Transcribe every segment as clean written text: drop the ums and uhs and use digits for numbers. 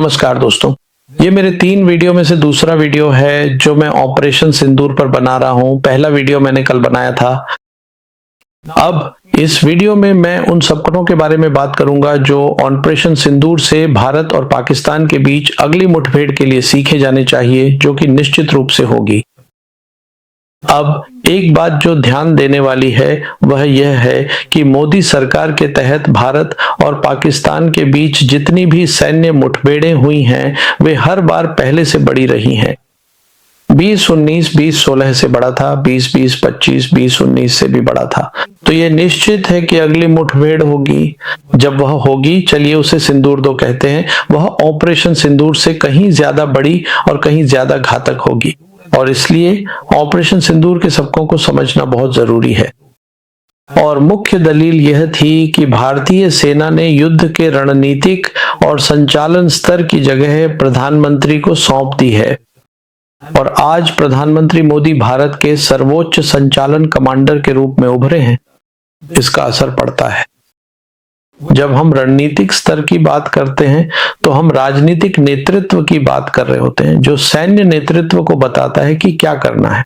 नमस्कार दोस्तों, ये मेरे 3 वीडियो में से दूसरा वीडियो है जो मैं ऑपरेशन सिंदूर पर बना रहा हूं। पहला वीडियो मैंने कल बनाया था। अब इस वीडियो में मैं उन सबकतों के बारे में बात करूंगा जो ऑपरेशन सिंदूर से भारत और पाकिस्तान के बीच अगली मुठभेड़ के लिए सीखे जाने चाहिए, जो कि निश्चित रूप से होगी। अब एक बात जो ध्यान देने वाली है वह यह है कि मोदी सरकार के तहत भारत और पाकिस्तान के बीच जितनी भी सैन्य मुठभेड़ें हुई हैं वे हर बार पहले से बड़ी रही हैं। 2019 2016 से बड़ा था, 2020 25 2019 से भी बड़ा था। तो यह निश्चित है कि अगली मुठभेड़ होगी। जब वह होगी, चलिए उसे सिंदूर 2 कहते हैं, वह ऑपरेशन सिंदूर से कहीं ज्यादा बड़ी और कहीं ज्यादा घातक होगी और इसलिए ऑपरेशन सिंदूर के सबकों को समझना बहुत जरूरी है। और मुख्य दलील यह थी कि भारतीय सेना ने युद्ध के रणनीतिक और संचालन स्तर की जगह प्रधानमंत्री को सौंप दी है और आज प्रधानमंत्री मोदी भारत के सर्वोच्च संचालन कमांडर के रूप में उभरे हैं। इसका असर पड़ता है। जब हम रणनीतिक स्तर की बात करते हैं तो हम राजनीतिक नेतृत्व की बात कर रहे होते हैं, जो सैन्य नेतृत्व को बताता है कि क्या करना है।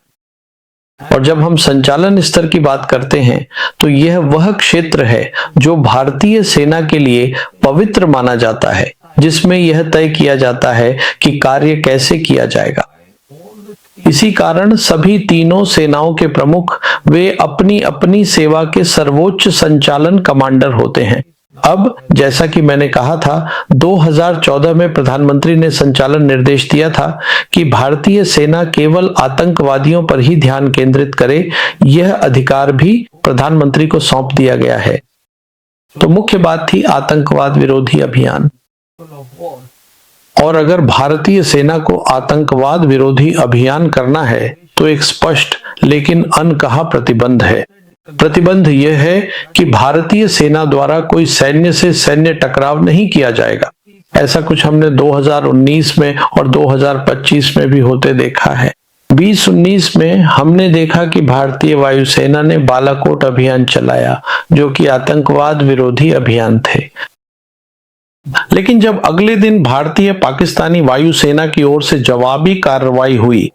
और जब हम संचालन स्तर की बात करते हैं तो यह वह क्षेत्र है जो भारतीय सेना के लिए पवित्र माना जाता है, जिसमें यह तय किया जाता है कि कार्य कैसे किया जाएगा। इसी कारण सभी तीनों सेनाओं के प्रमुख वे अपनी अपनी सेवा के सर्वोच्च संचालन कमांडर होते हैं। अब जैसा कि मैंने कहा था, 2014 में प्रधानमंत्री ने संचालन निर्देश दिया था कि भारतीय सेना केवल आतंकवादियों पर ही ध्यान केंद्रित करे। यह अधिकार भी प्रधानमंत्री को सौंप दिया गया है। तो मुख्य बात थी आतंकवाद विरोधी अभियान। और अगर भारतीय सेना को आतंकवाद विरोधी अभियान करना है तो एक स्पष्ट लेकिन अनकहा प्रतिबंध है। प्रतिबंध यह है कि भारतीय सेना द्वारा कोई सैन्य से सैन्य टकराव नहीं किया जाएगा। ऐसा कुछ हमने 2019 में और 2025 में भी होते देखा है। 2019 में हमने देखा कि भारतीय वायुसेना ने बालाकोट अभियान चलाया, जो कि आतंकवाद विरोधी अभियान थे। लेकिन जब अगले दिन भारतीय पाकिस्तानी वायुसेना की ओर से जवाबी कार्रवाई हुई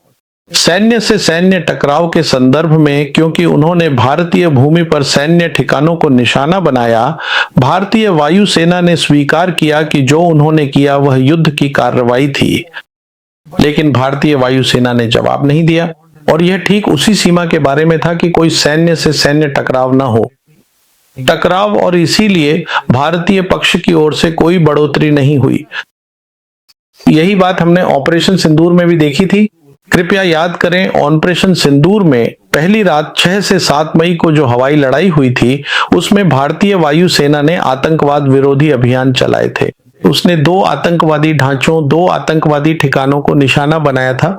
सैन्य से सैन्य टकराव के संदर्भ में, क्योंकि उन्होंने भारतीय भूमि पर सैन्य ठिकानों को निशाना बनाया, भारतीय वायुसेना ने स्वीकार किया कि जो उन्होंने किया वह युद्ध की कार्रवाई थी। लेकिन भारतीय वायुसेना ने जवाब नहीं दिया और यह ठीक उसी सीमा के बारे में था कि कोई सैन्य से सैन्य टकराव न हो। टकराव और इसीलिए भारतीय पक्ष की ओर से कोई बढ़ोतरी नहीं हुई। यही बात हमने ऑपरेशन सिंदूर में भी देखी थी। कृपया याद करें, ऑपरेशन सिंदूर में पहली रात 6 से 7 मई को जो हवाई लड़ाई हुई थी उसमें भारतीय वायुसेना ने आतंकवाद विरोधी अभियान चलाए थे। उसने 2 आतंकवादी ढांचों, 2 आतंकवादी ठिकानों को निशाना बनाया था।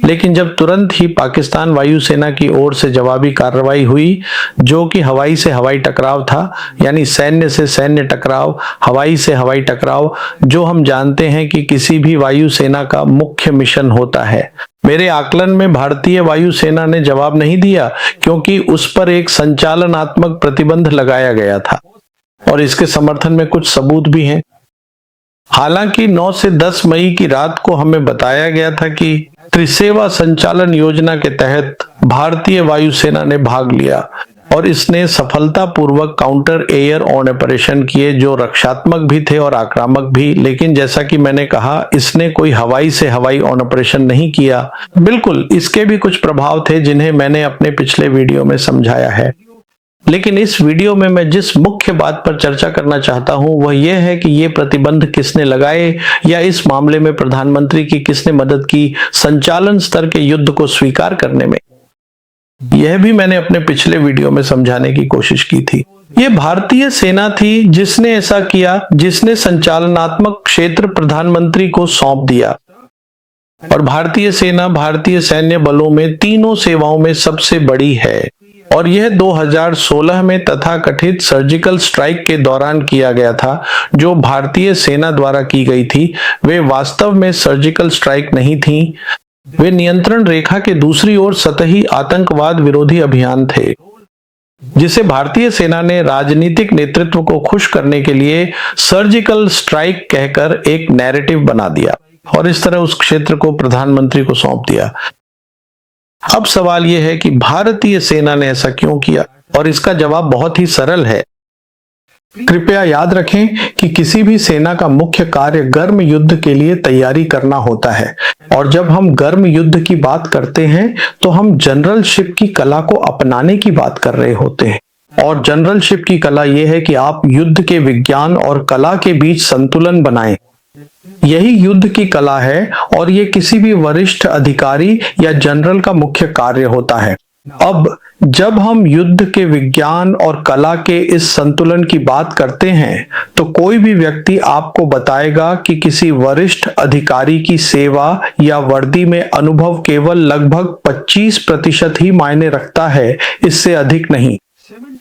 लेकिन जब तुरंत ही पाकिस्तान वायुसेना की ओर से जवाबी कार्रवाई हुई, जो कि हवाई से हवाई टकराव था, यानी सैन्य से सैन्य टकराव, हवाई से हवाई टकराव, जो हम जानते हैं कि किसी भी वायुसेना का मुख्य मिशन होता है। मेरे आकलन में भारतीय वायुसेना ने जवाब नहीं दिया क्योंकि उस पर एक संचालनात्मक प्रतिबंध लगाया गया था और इसके समर्थन में कुछ सबूत भी हैं। हालांकि 9 से 10 मई की रात को हमें बताया गया था कि त्रिसेवा संचालन योजना के तहत भारतीय वायुसेना ने भाग लिया और इसने सफलतापूर्वक काउंटर एयर ऑन ऑपरेशन किए, जो रक्षात्मक भी थे और आक्रामक भी। लेकिन जैसा कि मैंने कहा, इसने कोई हवाई से हवाई ऑन ऑपरेशन नहीं किया। बिल्कुल, इसके भी कुछ प्रभाव थे जिन्हें मैंने अपने पिछले वीडियो में समझाया है। लेकिन इस वीडियो में मैं जिस मुख्य बात पर चर्चा करना चाहता हूं वह यह है कि ये प्रतिबंध किसने लगाए या इस मामले में प्रधानमंत्री की किसने मदद की संचालन स्तर के युद्ध को स्वीकार करने में। यह भी मैंने अपने पिछले वीडियो में समझाने की कोशिश की थी। यह भारतीय सेना थी जिसने ऐसा किया, जिसने संचालनात्मक क्षेत्र प्रधानमंत्री को सौंप दिया। और भारतीय सेना भारतीय सैन्य बलों में तीनों सेवाओं में सबसे बड़ी है और यह 2016 में तथाकथित सर्जिकल स्ट्राइक के दौरान किया गया था, जो भारतीय सेना द्वारा की गई थी। वे वास्तव में सर्जिकल स्ट्राइक नहीं थी, वे नियंत्रण रेखा के दूसरी ओर सतही आतंकवाद विरोधी अभियान थे। जिसे भारतीय सेना ने राजनीतिक नेतृत्व को खुश करने के लिए सर्जिकल स्ट्राइक कहकर एक नैरेटिव बना दिया और इस तरह उस क्षेत्र को प्रधानमंत्री को सौंप दिया। अब सवाल यह है कि भारतीय सेना ने ऐसा क्यों किया, और इसका जवाब बहुत ही सरल है। कृपया याद रखें कि किसी भी सेना का मुख्य कार्य गर्म युद्ध के लिए तैयारी करना होता है, और जब हम गर्म युद्ध की बात करते हैं तो हम जनरलशिप की कला को अपनाने की बात कर रहे होते हैं। और जनरलशिप की कला यह है कि आप युद्ध के विज्ञान और कला के बीच संतुलन बनाएं। यही युद्ध की कला है और ये किसी भी वरिष्ठ अधिकारी या जनरल का मुख्य कार्य होता है। अब जब हम युद्ध के विज्ञान और कला के इस संतुलन की बात करते हैं तो कोई भी व्यक्ति आपको बताएगा कि किसी वरिष्ठ अधिकारी की सेवा या वर्दी में अनुभव केवल लगभग 25% ही मायने रखता है, इससे अधिक नहीं।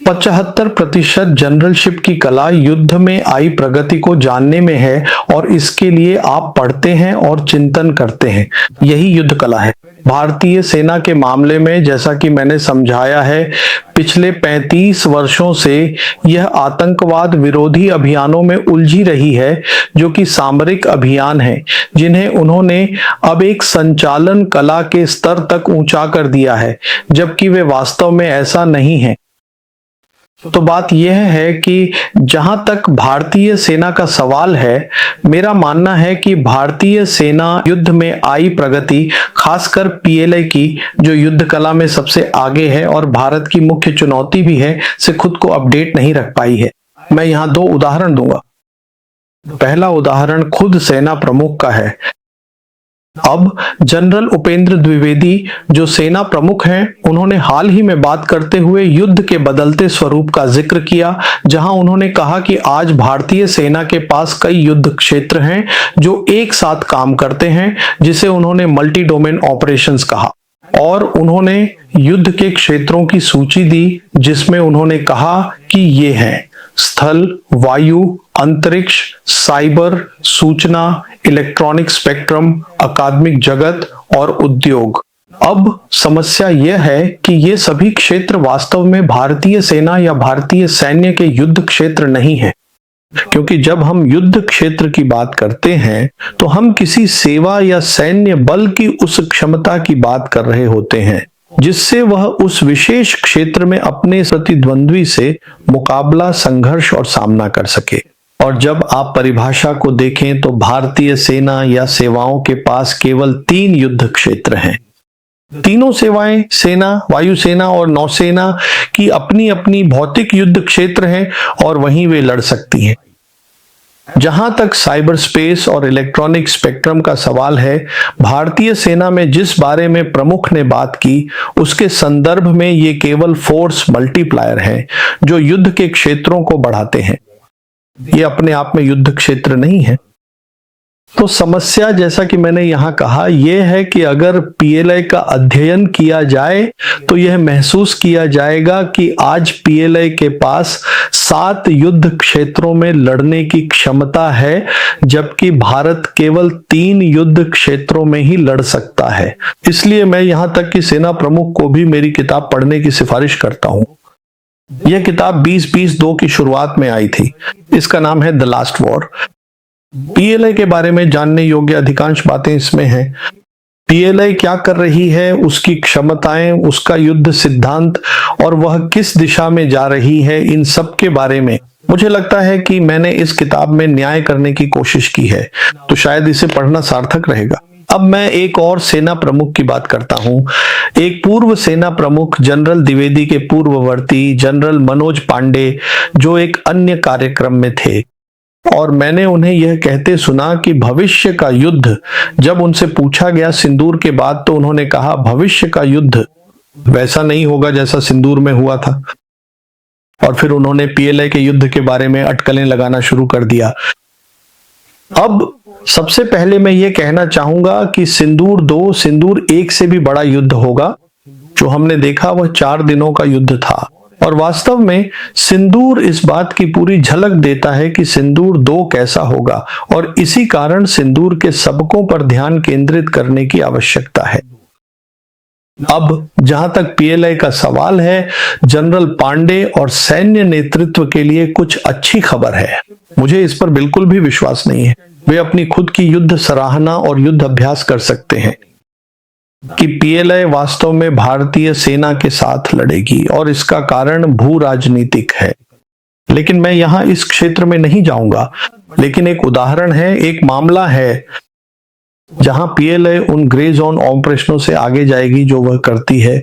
75% जनरलशिप की कला युद्ध में आई प्रगति को जानने में है, और इसके लिए आप पढ़ते हैं और चिंतन करते हैं। यही युद्ध कला है। भारतीय सेना के मामले में, जैसा कि मैंने समझाया है, पिछले 35 वर्षों से यह आतंकवाद विरोधी अभियानों में उलझी रही है, जो कि सामरिक अभियान हैं, जिन्हें उन्होंने अब एक संचालन कला के स्तर तक ऊंचा कर दिया है, जबकि वे वास्तव में ऐसा नहीं है। तो बात यह है कि जहां तक भारतीय सेना का सवाल है, मेरा मानना है कि भारतीय सेना युद्ध में आई प्रगति, खासकर पीएलए की, जो युद्ध कला में सबसे आगे है और भारत की मुख्य चुनौती भी है, से खुद को अपडेट नहीं रख पाई है। मैं यहां 2 उदाहरण दूंगा। पहला उदाहरण खुद सेना प्रमुख का है। अब जनरल उपेंद्र द्विवेदी, जो सेना प्रमुख हैं, उन्होंने हाल ही में बात करते हुए युद्ध के बदलते स्वरूप का जिक्र किया, जहां उन्होंने कहा कि आज भारतीय सेना के पास कई युद्ध क्षेत्र हैं जो एक साथ काम करते हैं, जिसे उन्होंने मल्टी डोमेन ऑपरेशंस कहा। और उन्होंने युद्ध के क्षेत्रों की सूची दी, जिसमें उन्होंने कहा कि ये हैं स्थल, वायु, अंतरिक्ष, साइबर, सूचना, इलेक्ट्रॉनिक स्पेक्ट्रम, अकादमिक जगत और उद्योग। अब समस्या यह है कि ये सभी क्षेत्र वास्तव में भारतीय सेना या भारतीय सैन्य के युद्ध क्षेत्र नहीं है, क्योंकि जब हम युद्ध क्षेत्र की बात करते हैं तो हम किसी सेवा या सैन्य बल की उस क्षमता की बात कर रहे होते हैं जिससे वह उस विशेष क्षेत्र में अपने प्रतिद्वंद्वी से मुकाबला, संघर्ष और सामना कर सके। और जब आप परिभाषा को देखें तो भारतीय सेना या सेवाओं के पास केवल 3 युद्ध क्षेत्र हैं। तीनों सेवाएं, सेना, वायुसेना और नौसेना की अपनी अपनी भौतिक युद्ध क्षेत्र हैं और वहीं वे लड़ सकती हैं। जहां तक साइबर स्पेस और इलेक्ट्रॉनिक स्पेक्ट्रम का सवाल है, भारतीय सेना में जिस बारे में प्रमुख ने बात की, उसके संदर्भ में ये केवल फोर्स मल्टीप्लायर हैं जो युद्ध के क्षेत्रों को बढ़ाते हैं। ये अपने आप में युद्ध क्षेत्र नहीं है। तो समस्या, जैसा कि मैंने यहां कहा, यह है कि अगर पीएलआई का अध्ययन किया जाए तो यह महसूस किया जाएगा कि आज पीएलआई के पास 7 युद्ध क्षेत्रों में लड़ने की क्षमता है, जबकि भारत केवल 3 युद्ध क्षेत्रों में ही लड़ सकता है। इसलिए मैं यहां तक कि सेना प्रमुख को भी मेरी किताब पढ़ने की सिफारिश करता हूं। यह किताब 2022 की शुरुआत में आई थी। इसका नाम है द लास्ट वॉर। पीएलआई के बारे में जानने योग्य अधिकांश बातें इसमें हैं। पीएलआई क्या कर रही है, उसकी क्षमताएं, उसका युद्ध सिद्धांत और वह किस दिशा में जा रही है, इन सब के बारे में मुझे लगता है कि मैंने इस किताब में न्याय करने की कोशिश की है, तो शायद इसे पढ़ना सार्थक रहेगा। अब मैं एक और सेना प्रमुख की बात करता हूं। एक पूर्व सेना प्रमुख, जनरल द्विवेदी के पूर्ववर्ती जनरल मनोज पांडे, जो एक अन्य कार्यक्रम में थे, और मैंने उन्हें यह कहते सुना कि भविष्य का युद्ध, जब उनसे पूछा गया सिंदूर के बाद, तो उन्होंने कहा भविष्य का युद्ध वैसा नहीं होगा जैसा सिंदूर में हुआ था। और फिर उन्होंने पीएलआई के युद्ध के बारे में अटकलें लगाना शुरू कर दिया। अब सबसे पहले मैं ये कहना चाहूंगा कि सिंदूर 2 सिंदूर 1 से भी बड़ा युद्ध होगा। जो हमने देखा वह 4 दिनों का युद्ध था, और वास्तव में सिंदूर इस बात की पूरी झलक देता है कि सिंदूर 2 कैसा होगा, और इसी कारण सिंदूर के सबकों पर ध्यान केंद्रित करने की आवश्यकता है। अब जहां तक पीएलआई का सवाल है, जनरल पांडे और सैन्य नेतृत्व के लिए कुछ अच्छी खबर है। मुझे इस पर बिल्कुल भी विश्वास नहीं है। वे अपनी खुद की युद्ध सराहना और युद्ध अभ्यास कर सकते हैं कि पीएलआई वास्तव में भारतीय सेना के साथ लड़ेगी और इसका कारण भू राजनीतिक है। लेकिन मैं यहां इस क्षेत्र में नहीं जाऊंगा। लेकिन एक उदाहरण है, एक मामला है जहां पीएलआई उन ग्रे जोन ऑपरेशनों से आगे जाएगी जो वह करती है।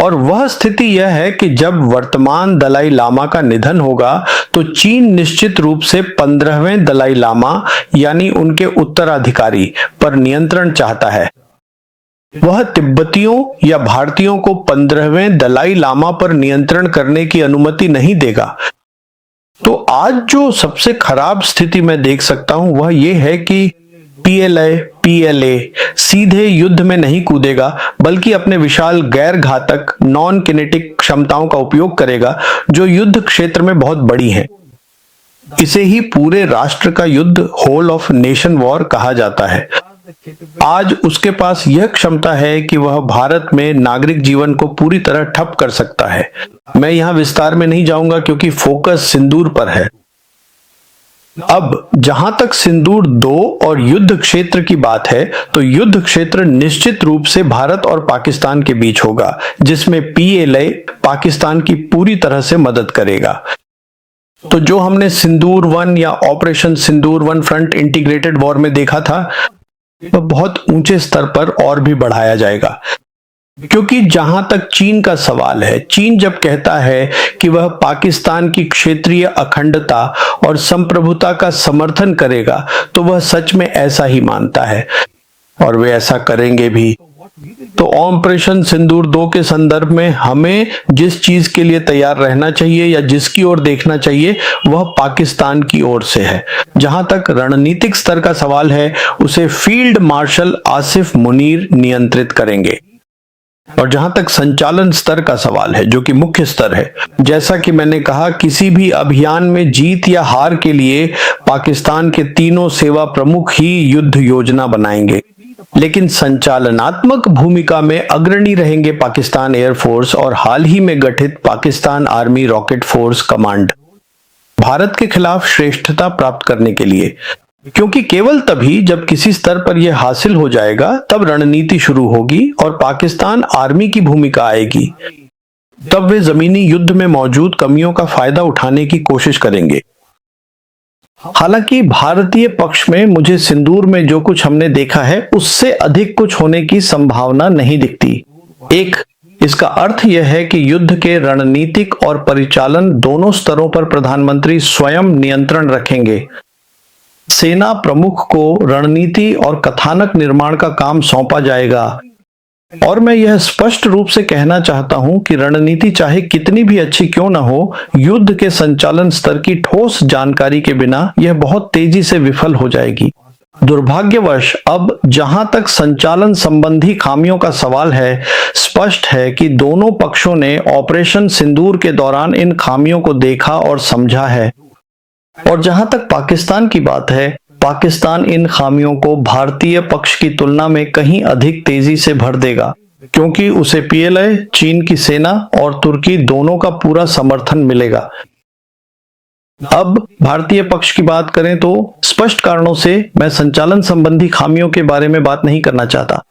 और वह स्थिति यह है कि जब वर्तमान दलाई लामा का निधन होगा तो चीन निश्चित रूप से 15वें दलाई लामा यानी उनके उत्तराधिकारी पर नियंत्रण चाहता है। वह तिब्बतियों या भारतीयों को 15वें दलाई लामा पर नियंत्रण करने की अनुमति नहीं देगा। तो आज जो सबसे खराब स्थिति मैं देख सकता हूं वह यह है कि पीएलए सीधे युद्ध में नहीं कूदेगा, बल्कि अपने विशाल गैर घातक नॉन किनेटिक क्षमताओं का उपयोग करेगा जो युद्ध क्षेत्र में बहुत बड़ी हैं। इसे ही पूरे राष्ट्र का युद्ध, होल ऑफ नेशन वॉर कहा जाता है। आज उसके पास यह क्षमता है कि वह भारत में नागरिक जीवन को पूरी तरह ठप कर सकता है। मैं यहां विस्तार में नहीं जाऊंगा क्योंकि फोकस सिंदूर पर है। अब जहां तक सिंदूर 2 और युद्ध क्षेत्र की बात है, तो युद्ध क्षेत्र निश्चित रूप से भारत और पाकिस्तान के बीच होगा, जिसमें पीएलए पाकिस्तान की पूरी तरह से मदद करेगा। तो जो हमने सिंदूर 1 या ऑपरेशन सिंदूर 1 फ्रंट इंटीग्रेटेड वॉर में देखा था, वह बहुत ऊंचे स्तर पर और भी बढ़ाया जाएगा। क्योंकि जहां तक चीन का सवाल है, चीन जब कहता है कि वह पाकिस्तान की क्षेत्रीय अखंडता और संप्रभुता का समर्थन करेगा, तो वह सच में ऐसा ही मानता है और वे ऐसा करेंगे भी। तो ऑपरेशन सिंदूर 2 के संदर्भ में हमें जिस चीज के लिए तैयार रहना चाहिए या जिसकी ओर देखना चाहिए वह पाकिस्तान की ओर से है। जहां तक रणनीतिक स्तर का सवाल है, उसे फील्ड मार्शल आसिफ मुनीर नियंत्रित करेंगे। और जहां तक संचालन स्तर का सवाल है, जो कि मुख्य स्तर है, जैसा कि मैंने कहा, किसी भी अभियान में जीत या हार के लिए पाकिस्तान के तीनों सेवा प्रमुख ही युद्ध योजना बनाएंगे। लेकिन संचालनात्मक भूमिका में अग्रणी रहेंगे पाकिस्तान एयरफोर्स और हाल ही में गठित Pakistan army rocket force command, Bharat के खिलाफ श्रेष्ठता प्राप्त करने के लिए। क्योंकि केवल तभी जब किसी स्तर पर यह हासिल हो जाएगा तब रणनीति शुरू होगी और पाकिस्तान आर्मी की भूमिका आएगी। तब वे जमीनी युद्ध में मौजूद कमियों का फायदा उठाने की कोशिश करेंगे। हालांकि भारतीय पक्ष में मुझे सिंदूर में जो कुछ हमने देखा है उससे अधिक कुछ होने की संभावना नहीं दिखती। एक, इसका अर्थ यह है कि युद्ध के रणनीतिक और परिचालन दोनों स्तरों पर प्रधानमंत्री स्वयं नियंत्रण रखेंगे। सेना प्रमुख को रणनीति और कथानक निर्माण का काम सौंपा जाएगा। और मैं यह स्पष्ट रूप से कहना चाहता हूं कि रणनीति चाहे कितनी भी अच्छी क्यों न हो, युद्ध के संचालन स्तर की ठोस जानकारी के बिना यह बहुत तेजी से विफल हो जाएगी। दुर्भाग्यवश अब जहां तक संचालन संबंधी खामियों का सवाल है, स्पष्ट है कि दोनों पक्षों ने ऑपरेशन सिंदूर के दौरान इन खामियों को देखा और समझा है। और जहां तक पाकिस्तान की बात है, पाकिस्तान इन खामियों को भारतीय पक्ष की तुलना में कहीं अधिक तेजी से भर देगा, क्योंकि उसे पीएलए, चीन की सेना और तुर्की दोनों का पूरा समर्थन मिलेगा। अब भारतीय पक्ष की बात करें तो स्पष्ट कारणों से मैं संचालन संबंधी खामियों के बारे में बात नहीं करना चाहता,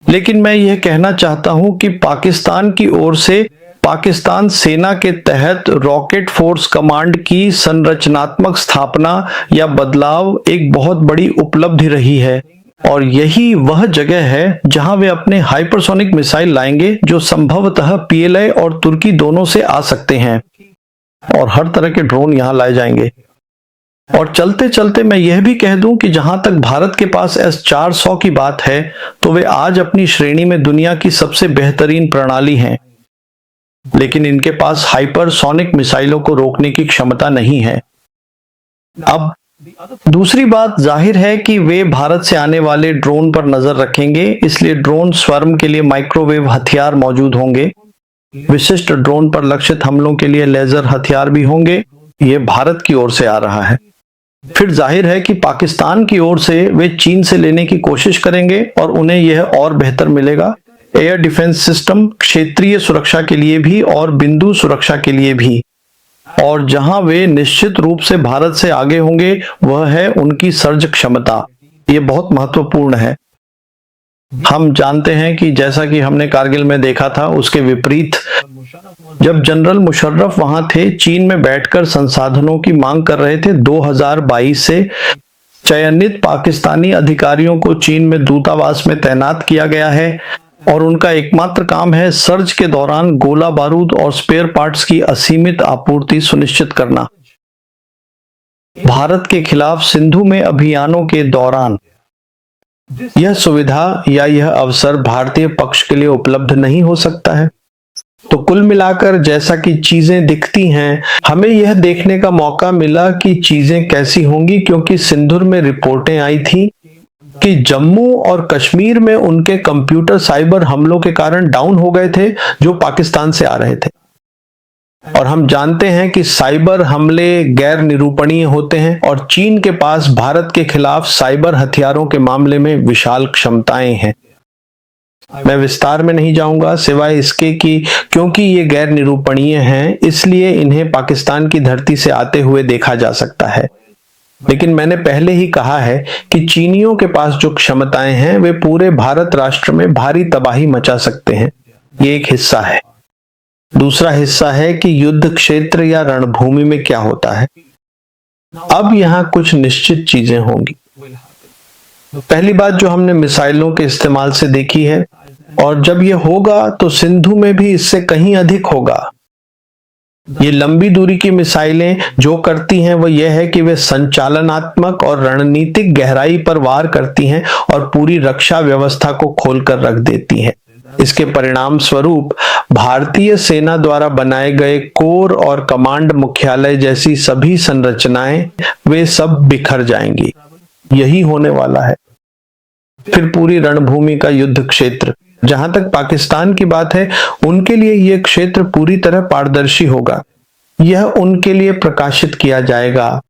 लेकिन मैं यह कहना चाहता हूं कि पाकिस्तान की ओर से पाकिस्तान सेना के तहत रॉकेट फोर्स कमांड की संरचनात्मक स्थापना या बदलाव एक बहुत बड़ी उपलब्धि रही है। और यही वह जगह है जहां वे अपने हाइपरसोनिक मिसाइल लाएंगे, जो संभवतः पीएलए और तुर्की दोनों से आ सकते हैं, और हर तरह के ड्रोन यहां लाए जाएंगे। और चलते चलते मैं यह भी कह दूं कि जहां तक भारत के पास S-400 की बात है, तो वे आज अपनी श्रेणी में दुनिया की सबसे बेहतरीन प्रणाली हैं, लेकिन इनके पास हाइपरसोनिक मिसाइलों को रोकने की क्षमता नहीं है। अब दूसरी बात, जाहिर है कि वे भारत से आने वाले ड्रोन पर नजर रखेंगे, इसलिए ड्रोन स्वर्म के लिए माइक्रोवेव हथियार मौजूद होंगे। विशिष्ट ड्रोन पर लक्षित हमलों के लिए लेजर हथियार भी होंगे। यह भारत की ओर से आ रहा है। फिर जाहिर है कि पाकिस्तान की ओर से वे चीन से लेने की कोशिश करेंगे और उन्हें यह और बेहतर मिलेगा। एयर डिफेंस सिस्टम, क्षेत्रीय सुरक्षा के लिए भी और बिंदु सुरक्षा के लिए भी। और जहां वे निश्चित रूप से भारत से आगे होंगे वह है उनकी सर्ज क्षमता। ये बहुत महत्वपूर्ण है। हम जानते हैं कि जैसा कि हमने कारगिल में देखा था, उसके विपरीत जब जनरल मुशर्रफ वहां थे, चीन में बैठकर संसाधनों की मांग कर रहे थे, 2022 से चयनित पाकिस्तानी अधिकारियों को चीन में दूतावास में तैनात किया गया है और उनका एकमात्र काम है सर्ज के दौरान गोला बारूद और स्पेयर पार्ट्स की असीमित आपूर्ति सुनिश्चित करना। भारत के खिलाफ सिंधु में अभियानों के दौरान यह सुविधा या यह अवसर भारतीय पक्ष के लिए उपलब्ध नहीं हो सकता है। तो कुल मिलाकर जैसा कि चीजें दिखती हैं, हमें यह देखने का मौका मिला कि चीजें कैसी होंगी, क्योंकि सिंधुर में रिपोर्टें आई थी कि जम्मू और कश्मीर में उनके कंप्यूटर साइबर हमलों के कारण डाउन हो गए थे जो पाकिस्तान से आ रहे थे। और हम जानते हैं कि साइबर हमले गैर निरूपणीय होते हैं और चीन के पास भारत के खिलाफ साइबर हथियारों के मामले में विशाल क्षमताएं हैं। मैं विस्तार में नहीं जाऊंगा, सिवाय इसके कि क्योंकि ये गैर निरूपणीय हैं, इसलिए इन्हें पाकिस्तान की धरती से आते हुए देखा जा सकता है। लेकिन मैंने पहले ही कहा है कि चीनियों के पास जो क्षमताएं हैं वे पूरे भारत राष्ट्र में भारी तबाही मचा सकते हैं। ये एक हिस्सा है। दूसरा हिस्सा है कि युद्ध क्षेत्र या रणभूमि में क्या होता है। अब यहां कुछ निश्चित चीजें होंगी। पहली बात जो हमने मिसाइलों के इस्तेमाल से देखी है, और जब यह होगा तो सिंधु में भी इससे कहीं अधिक होगा। ये लंबी दूरी की मिसाइलें जो करती हैं वह यह है कि वे संचालनात्मक और रणनीतिक गहराई पर वार करती हैं और पूरी रक्षा व्यवस्था को खोलकर रख देती हैं। इसके परिणाम स्वरूप भारतीय सेना द्वारा बनाए गए कोर और कमांड मुख्यालय जैसी सभी संरचनाएं वे सब बिखर जाएंगी। यही होने वाला है। फिर पूरी रणभूमि का युद्ध क्षेत्र, जहां तक पाकिस्तान की बात है, उनके लिए यह क्षेत्र पूरी तरह पारदर्शी होगा। यह उनके लिए प्रकाशित किया जाएगा।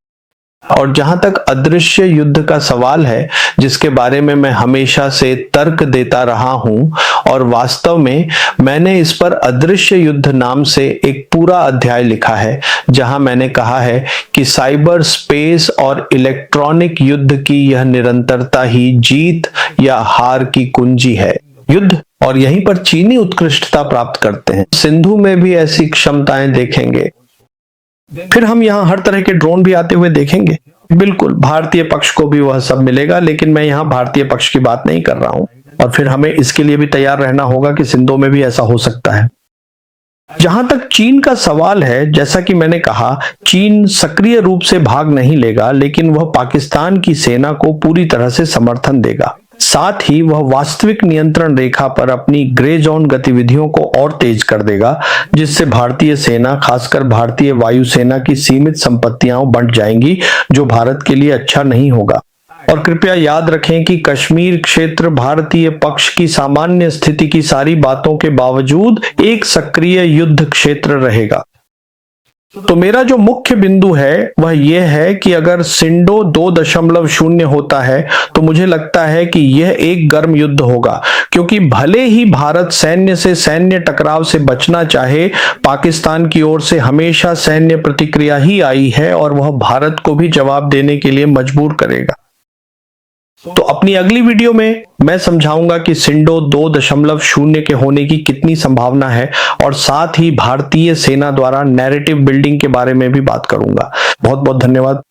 और जहां तक अदृश्य युद्ध का सवाल है, जिसके बारे में मैं हमेशा से तर्क देता रहा हूं, और वास्तव में मैंने इस पर अदृश्य युद्ध नाम से एक पूरा अध्याय लिखा है, जहां मैंने कहा है कि साइबर स्पेस और इलेक्ट्रॉनिक युद्ध की यह निरंतरता ही जीत या हार की कुंजी है। युद्ध, और यहीं पर चीनी उत्कृष्टता प्राप्त करते हैं। सिंधु में भी ऐसी क्षमताएं देखेंगे। फिर हम यहाँ हर तरह के ड्रोन भी आते हुए देखेंगे। बिल्कुल, भारतीय पक्ष को भी वह सब मिलेगा, लेकिन मैं यहाँ भारतीय पक्ष की बात नहीं कर रहा हूं। और फिर हमें इसके लिए भी तैयार रहना होगा कि सिंधु में भी ऐसा हो सकता है। जहां तक चीन का सवाल है, जैसा कि मैंने कहा, चीन सक्रिय रूप से भाग नहीं लेगा, लेकिन वह पाकिस्तान की सेना को पूरी तरह से समर्थन देगा। साथ ही वह वास्तविक नियंत्रण रेखा पर अपनी ग्रे जोन गतिविधियों को और तेज कर देगा, जिससे भारतीय सेना, खासकर भारतीय वायुसेना की सीमित संपत्तियां बंट जाएंगी, जो भारत के लिए अच्छा नहीं होगा। और कृपया याद रखें कि कश्मीर क्षेत्र भारतीय पक्ष की सामान्य स्थिति की सारी बातों के बावजूद एक सक्रिय युद्ध क्षेत्र रहेगा। तो मेरा जो मुख्य बिंदु है वह यह है कि अगर सिंडो 2.0 होता है तो मुझे लगता है कि यह एक गर्म युद्ध होगा, क्योंकि भले ही भारत सैन्य से सैन्य टकराव से बचना चाहे, पाकिस्तान की ओर से हमेशा सैन्य प्रतिक्रिया ही आई है और वह भारत को भी जवाब देने के लिए मजबूर करेगा। तो अपनी अगली वीडियो में मैं समझाऊंगा कि सिंडो 2.0 के होने की कितनी संभावना है, और साथ ही भारतीय सेना द्वारा नैरेटिव बिल्डिंग के बारे में भी बात करूंगा। बहुत बहुत धन्यवाद।